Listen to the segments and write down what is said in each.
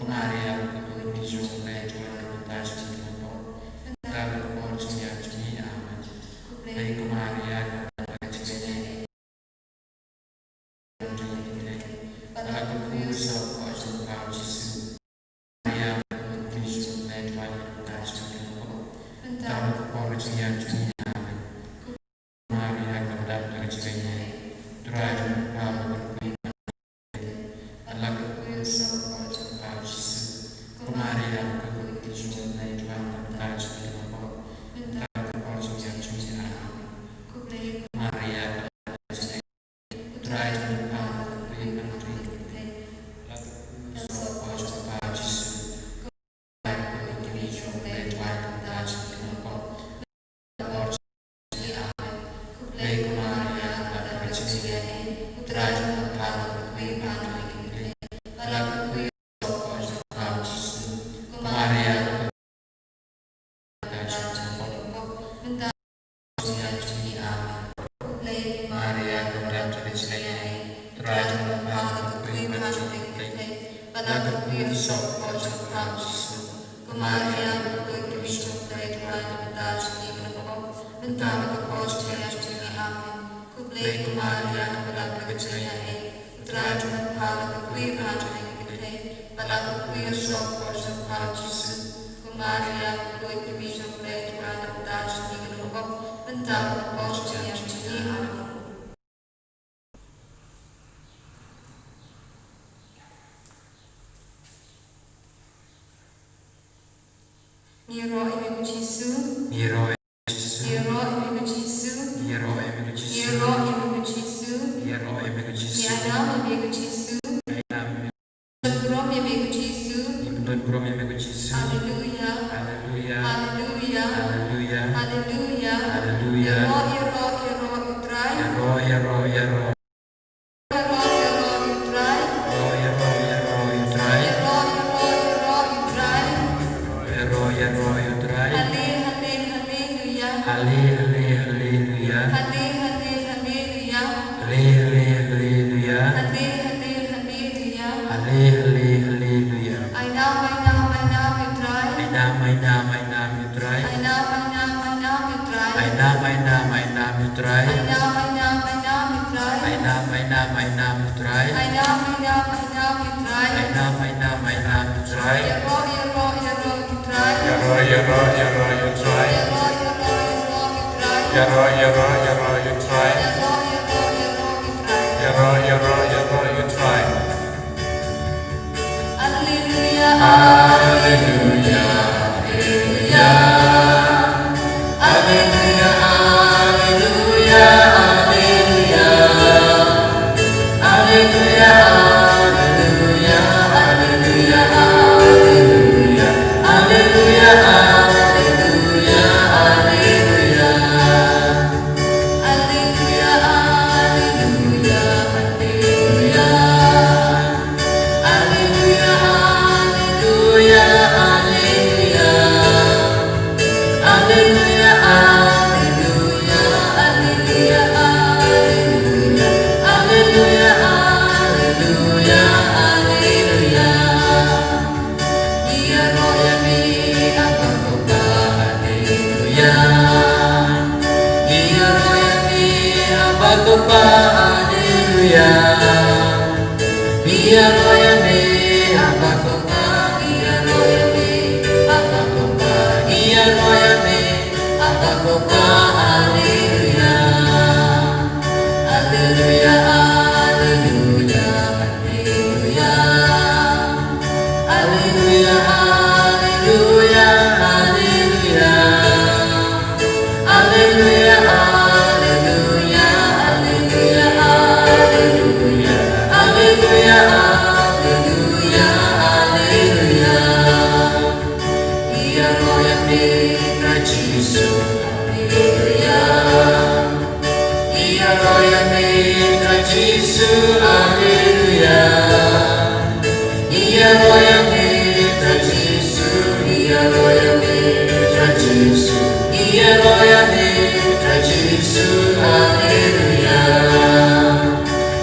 Maria, di giovane, dapat porsinya dunia amat. Baik Maria, kecilnya, aku kusap wajah kau Yesus. Maria, di giovane, dapat porsinya dunia amat. Maria, dapat kecilnya, terakhir kau berkuasa. Aku kusap wajah kau Yesus. Maria, di giovane, Miro amigo Gesù. Miro Miro amigo Gesù. Miro amigo Gesù. Miro amigo Gesù. Miro amigo Gesù. Mianam amigo Gesù. Ibn amigo Gesù. Ibn amigo Gesù. Alleluia. Alleluia. Alleluia. Alleluia. Alleluia. Alleluia. Iro utrai. Iro.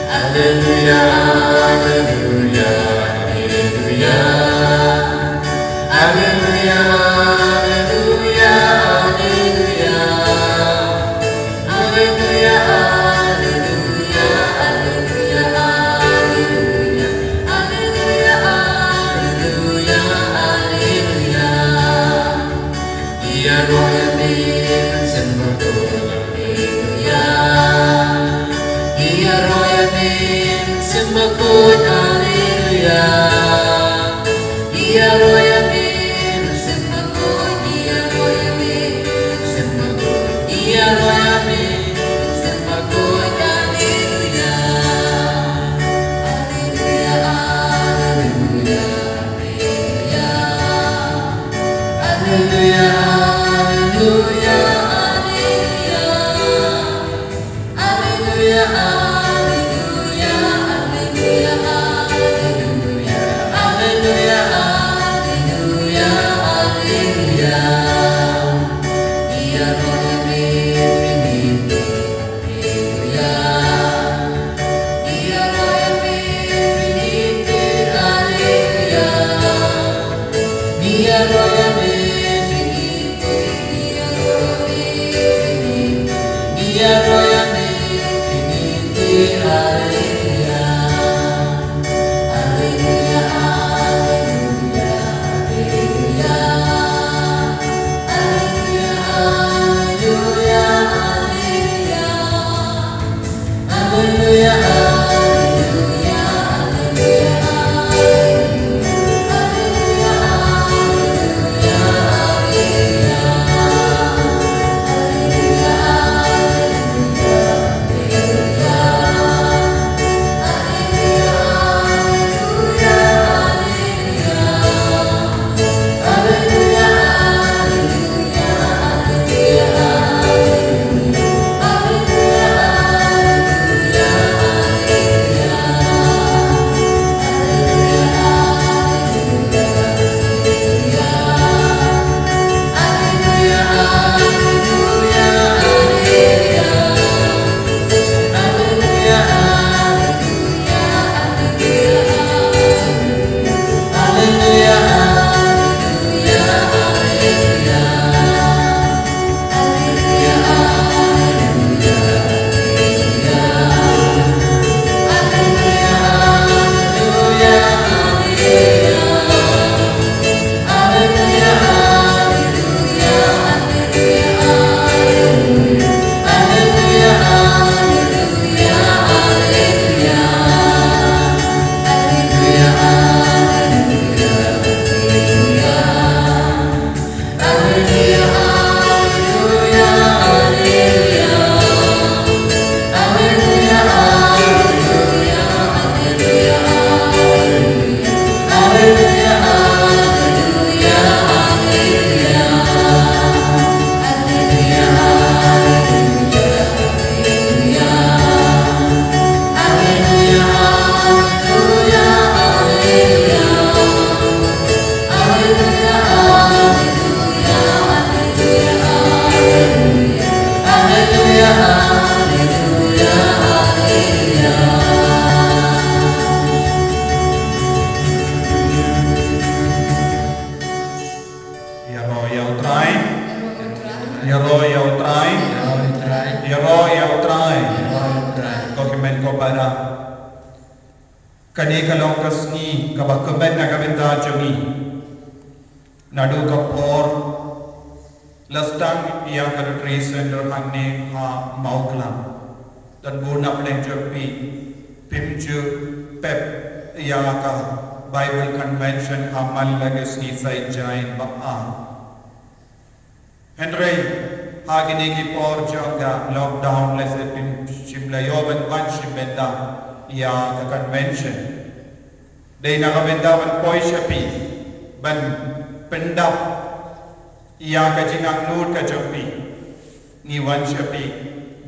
Alleluia, alleluia, alleluia. Kani kalongkas ni kabakaben na kabenta jami nadu kapor lastang iya kadu center hanne ha mauklam dan buna pleng jopi pimju pep iya ka Bible Convention amal legacy sai jain ba Henry hagini ki por jonga lockdown lese pim shimla yoban ban shimenda ya ke convention dei nakabenda ban poi shapi ban pendap ya ke jingang nur ke jopi ni wan shapi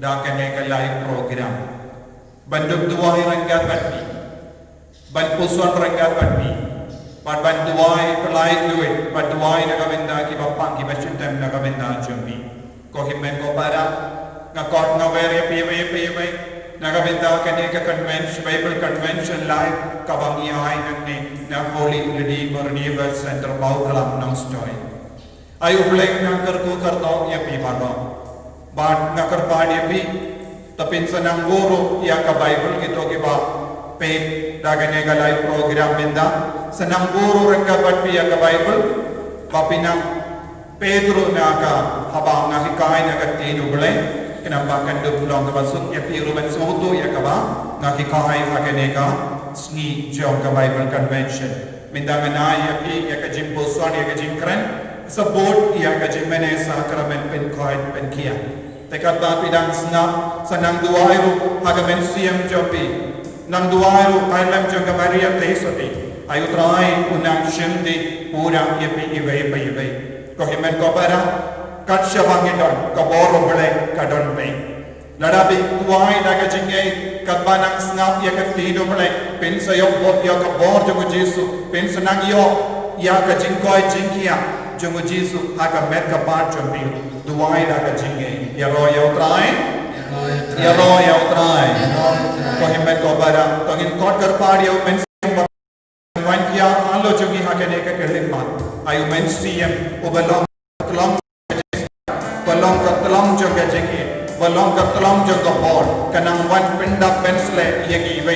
da ke ne ke live program banduk dua ranggat batni ban pusuan ranggat batni ban dua pelai duit ban dua nakabenda ki bapang ki bachuntem nakabenda jopi ko himen ko para ngakot ngawere pi Nagabenda kani ka convention Bible Convention live kabangiyahay nagni na Holy Redeemer Revival Center Baukalam ng story. Ay ubleng nangkar ko kartaw ya pi bago. But nakar padi pi tapin sa nang guru ya ka Bible ito kiba pe dagane ka live program benda sa nang guru rengkabat pi ya ka Bible papinang Pedro na ka habang nakikain na katin ubleng kenapa kan dua pulang ke masuk ya piru ban soto ya kaba ngaki kahai hakeneka sni jongga Bible Convention. Mindangana ya pi ya kajim poswan ya kajim kran sabot ya kajim mene sakramen pen koit pen kia. Tekat ba pidang snap sanang duairu hagamen siam jopi. Nang duairu ailam jongga Maria Tesoti. Ayu trai unang shimdi pura ya pi iwe. Kohimen kopara kat shabangidon kaboro bele kadon pe. Ladabi tuai daga jingai katbanang snap ya katido bele pin sayok bot ya kabor jongo Jesu pin sanang yo ya ka jingkoi jingkia jongo Jesu haka met ka part jombi tuai daga jingai ya ro ya utrai kohimen kopara tongin kot kar par ya men wan kia alo jongi hakane ka kelimmat ayu men siem ubalong Balong jaga jeki, balong ketelam jaga hor, kanang wan pindak pensle, yagi iwe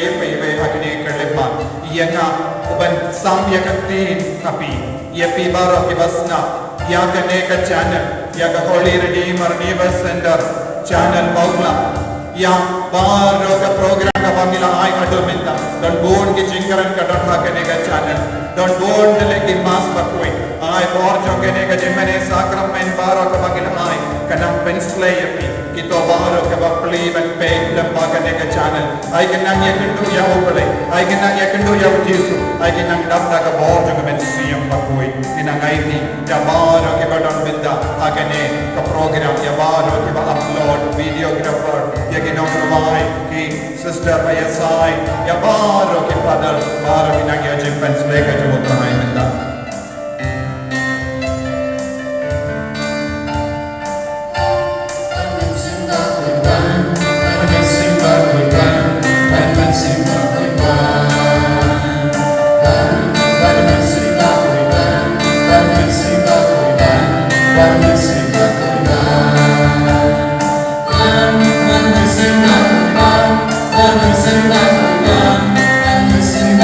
hakini kerlepa, yanga uban sam yakati tapi, yapi bara kibasna, yakane ka channel, yaga Holy Redeemer Never Sender channel baula, ya baro ka program ka pamila ay adomenta, don board ki jingkaran ka don hakane ka channel, don board legi mas bakoi, ay bor jogene ka jimene sakramen baro ka pamila ay kanang pensle yapi kito baro ka bapli ban pay lam bakane ka channel ay kanang yakindu ya upale ay kanang yakindu ya Jesu ay kanang dabda ka bor jogamen siyam bakoi kinang ID ya baro ka badon benda hakane ka program ya baro ka upload videographer ya kinong rumay ki sister ayasai ya baro ka father baro kinang ya jim pensle ka jumutray benda Sing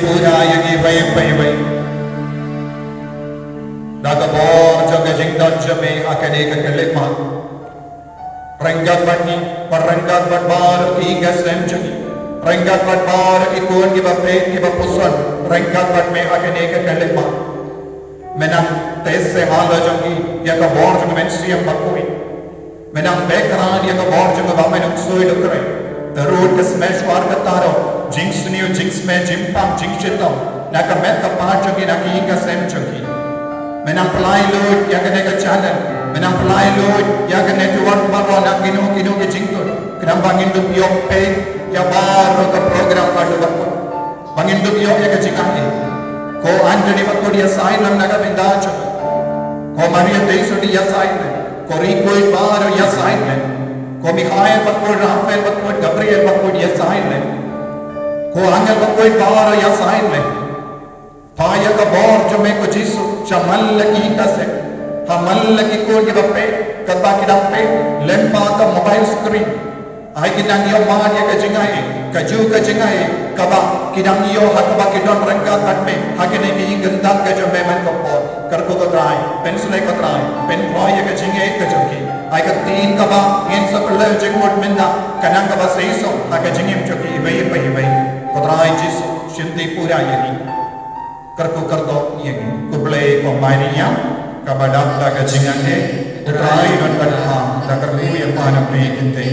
pura yagi vai vai daga bor jaga jingdan jame akade ka kelema renggat bani parenggat bar tiga sem jagi renggat bar ikon ki bape ki bapusan renggat bat me akade ka kelema menang tesse hala jangi ya ka bor jang mensiam bakoi menang background ya ka bor jang ba menang soi dokre the road ka smash war ka taro jinx new jinx me jimpam jinx chetam naka met ka part jangi naki ka sem jangi menang pelai load ya ka neka channel menang pelai load ya ka network baro nak gino ke jington kenam bangin du yok pe ya baro ka program ka do bakoi bangin du yok ya ka jingani ko Anthony bakko dia sign nam naga bendacho ko Maria Teiso dia sign ko Rico bar ya sign ko Mikhail bakko Rafael bakko Gabriel bakko dia sign ko Angel bakko bar ya sign paya ka bor jo me ko jisu chamal ki ka se hamal ki ko ki bappe kata ki dappe lempa ka mobile screen ai ki dang yo ma dia ka jingai ka ju ka jingai kaba kidang yo hakba kidon rengka tatme hakene ki gandam ka jo me man ko por kar ko trai pencil ko trai pen boy ka jinge ka joki ai ka tin kaba ngin sa pele jengmot menda kanang kaba seiso aka jingem joki bai ko trai jis shinti pura yagi kar do yagi kuble ko maria kaba dabda ka jingane trai non kadha da kar mu ya pana pe kinte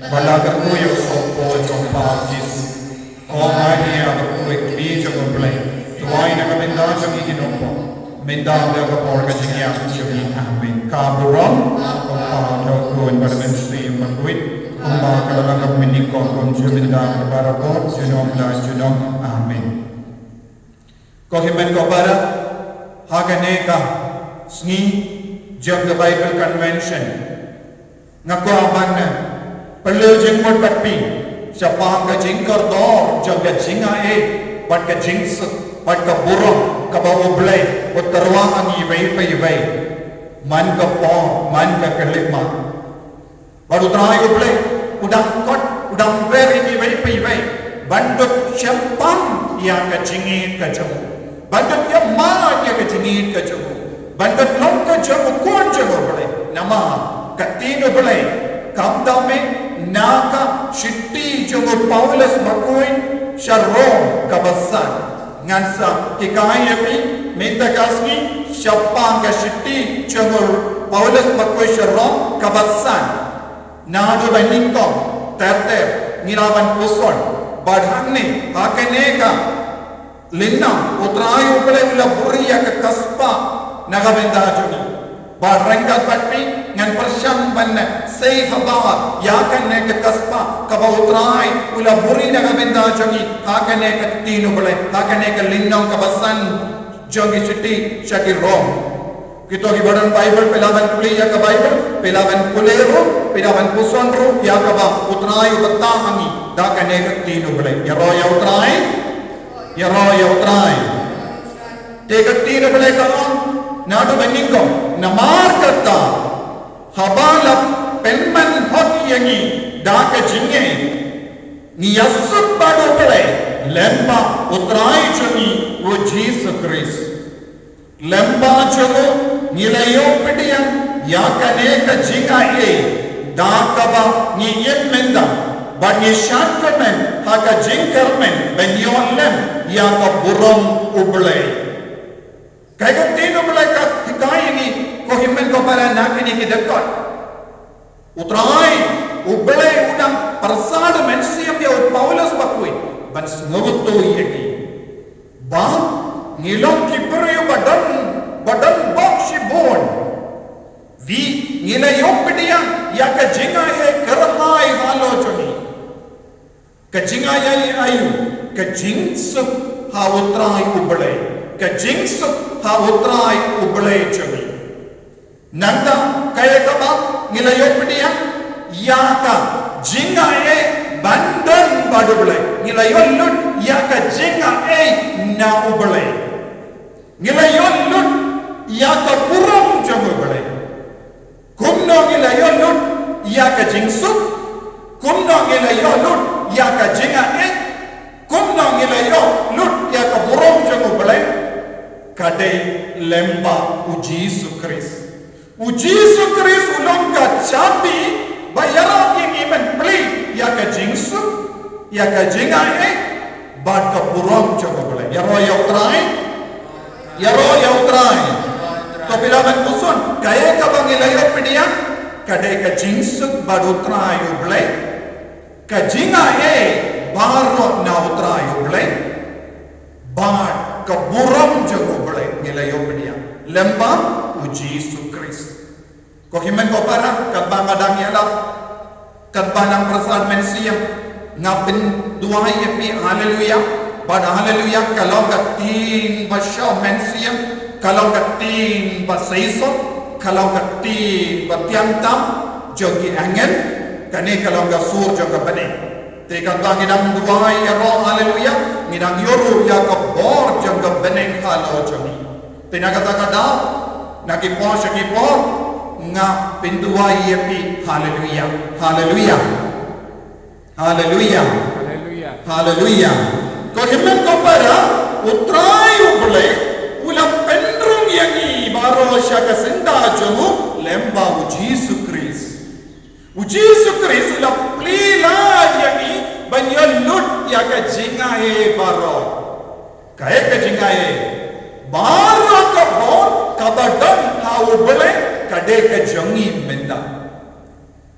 wala kar mu yo so po jo pa jis ko maria ko ek beach ko play to ai na kabenda jami ki nompo menda da ko por ka jingya jami amen ka buron ko pa do ko en barmen sri manduit ko ma ka la ka mini ko kon jabinda para ko jinom la jinom amen ko himen ko para hagane ka sni jab the bible convention ngako aban perlu jengmot patpi siapa ka jingkar dor jaga jinga pat ka jings pat ka burung ka bawo blai utarwa angi vai man ka po man ka kelima baru trai blai udang kot udang ver ini vai bandut siapam ya ka jingit ka jamu bandut ya ma ya ka jingit ka jamu bandut lom ka jamu kon jamu blai nama katino blai kamdame naka shitti jogo Paulus bakuin sharon kabasan ngansa kikaya pi menta kasni shapang ka shitti jogo Paulus bakuin sharon kabasan nado baninko terte ngirawan puson badhanne hakene ka linna utrayu pele ula buriya ka kaspa nagabenda jogi barangka patpi ngan persyam banna sei habar ya kan ne ke kaspa kaba utrai ula buri naga benda jogi hakane ke tinu bole hakane ke linnong kabasan jogi chiti shaki rom kito ki badan bible pelawan kuli ya ka bible pelawan kuleru pelawan puson ru ya kaba utrai betta hangi da kane ke tinu bole ya ro ya utrai te ke tinu bole ka nadu beningko namar kata habala penman hokiyangi daka jinge ni yasuk bado pele lemba utrai chami wo Jesus Christ lemba chamo nilayo pediyan yakane ka jinga daka ba ni yemenda ba ni shankamen haka jinkarmen ben yolem yaka buram uble kaya tino mulai ka hikay ini ko himen ko para nakini ki dekat utrai ublay udang persad mensiam dia Paulus bakui ban sngoto yeki ba ngilong kiperyo badan bakshi bon vi ngilayo pediya ya ka jinga karhai halo choni ka jinga ayu ka jingsu ha utrai ublay ka jingsu ha utrai ublay chami nanda kaya kaba ngilayo pediya ya ka jinga bandan badublay ngilayo lut ya ka jinga na ublay ngilayo lut ya ka puram jamu ublay kumno ngilayo lut ya ka jingsu kumno ngilayo lut ya ka jinga kumno ngilayo lut ya ka burom jangu bele kadai lemba ujisu Kris. Ujisu Kris ulong ka chapi bayara yang iman beli ya ka jingsu ya ka jingai bad ka burom jangu bele ya ro utrai to bilaban kusun kaya ka bangilayo pedia kadai ka jingsu bad utrai bele ka jingai baro na utrai bele bad ka burom jangu bele ngilayo pedia lemba ujisu Kris. Ko himen ko para kat bangadang yala kat banang perasaan mensiam ngapin dua yepi haleluya pada haleluya kalau katin basya mensiam kalau katin basaiso kalau katin batiantam jogi angin kane kalau gasur joga bane tekan bangidang dua ya roh haleluya ngidang yoru ya kabor joga bane kalau jogi tenaga takada nagi por shaki por nga pintua yepi haleluya haleluya haleluya haleluya ko himen ko para utrayu bole ulam pendrung yangi baro shaka senda jomu lemba ujisu Kris la plila yangi banyo lut ya ka jingae baro kae ka jingae baro ka bon kabadan ha ubale kade ka jongi menda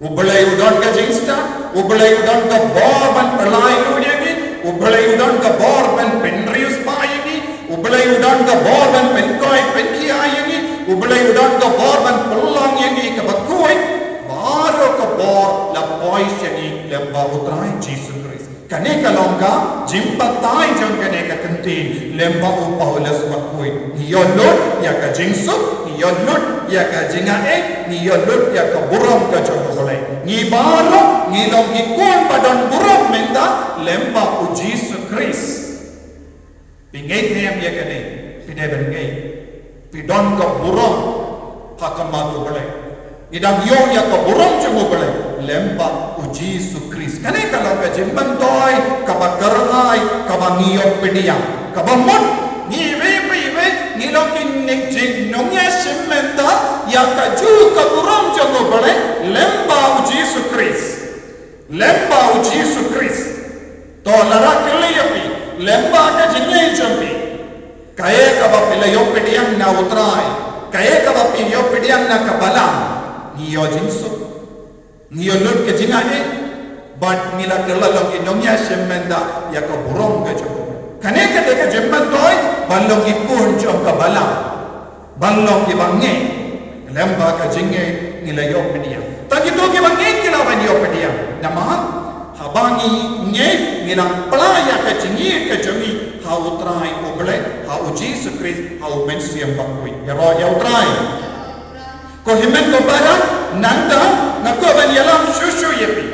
ubale udon ka jingsta ubale udon ka borban pelai ludiagi ubale udon ka borban penrius payagi ubale udon ka borban penkoi penkiayagi ubale udon ka borban pulang yangi ka bakoi baro ka bor la pois yangi le bautrai Jesus Christ kane ka longga jimpatai jang kane ka kantin lemba u Paulus bakoi yolot ya ka jingsu yolot ya ka jingae ni yolot ya ka buram ka chokole ni balo ni long ni kon padan buram menda lemba u Jesus Christ pingai nem ya kane pineben ngai pidon ka buram hakama tu bole idang yo ya ka buram chokole lemba u Jesus Christ kane kalau ka jimban toy ka bagarai ka bangiyo pedia ka bamot ni ve ni lokin nek jing nongya shimenta ya ka ju ka buram jogo bale lemba u Jesus Christ to lara kille yapi lemba ka jingle jambi kaye ka ba pile yo pediam na utrai kaye ka ba pile yo pediam na ka bala ni yo jinsu ni yo lut ke jingane but ni la killa lokin nongya shimenta ya ka buram ka jogo kane ka deka jemban toy ballong ipun jom ka bala ballong ki bange lemba ka jinge nilayo pedia tagi to ki bange kila banyo pedia nama habangi nge nilang playa ka jinge ka jomi ha utrai oble ha Jesus Christ ha mensiam bakui ya utrai ko himen ko para nanda ngako ban yalam shushu yepi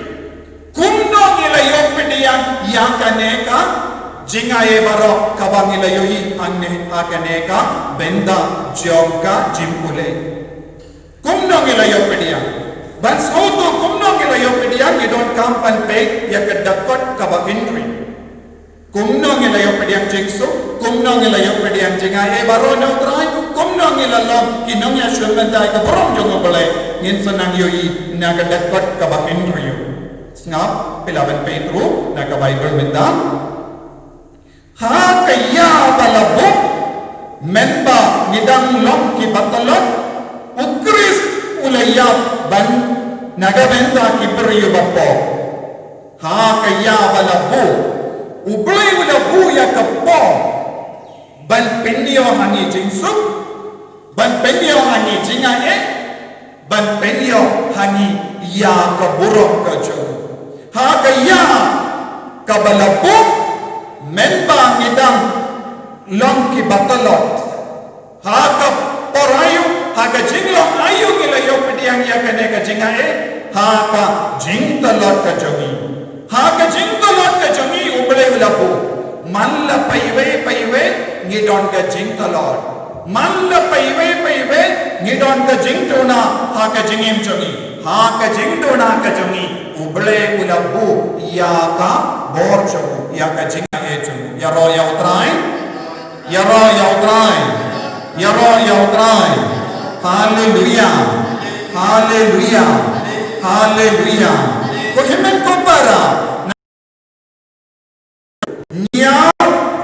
kumno nilayo pedia ya kaneka jingae baro kabangila yoyi anne akaneka benda jogga jimpule kumno ngila yopedia but auto kumno ngila yopedia you don't come and pay ya kedakot kabakindri kumno ngila yopedia jingso kumno ngila yopedia jingae baro neutrai kumno ngila lom kinong ya shulmenta ka borom jongo bale ngin sanang yoyi na kedakot kabakindri ngap pilaban Petro na ka Bible menda ha kaya balabo memba ngidang long ki batalot ukris ulaya ban nagamenta ki beriyo bapo ha kaya balabo ublay ulabu ya kapo ban penyo hangi jingsu ban penyo hangi jingae ban penyo hangi ya kaburok kajo ha kaya kabalabo memba ngidang long ki batalot haka porayu haka jinglong ayu gilayo pediang ya kane ka jingae haka jingtalot ka jogi ubale ulabu malla paiwe ngidon ka jingtalot malla paiwe ngidon ka jingtona haka jingim jogi haka jingtona ka jogi ubale ulabu ya ka bor jogi ya ka jingae hecho. Yaro yautrai. Yaro yautrai. Yaro yautrai. Hallelujah. Hallelujah. Hallelujah. Kohemen kopara.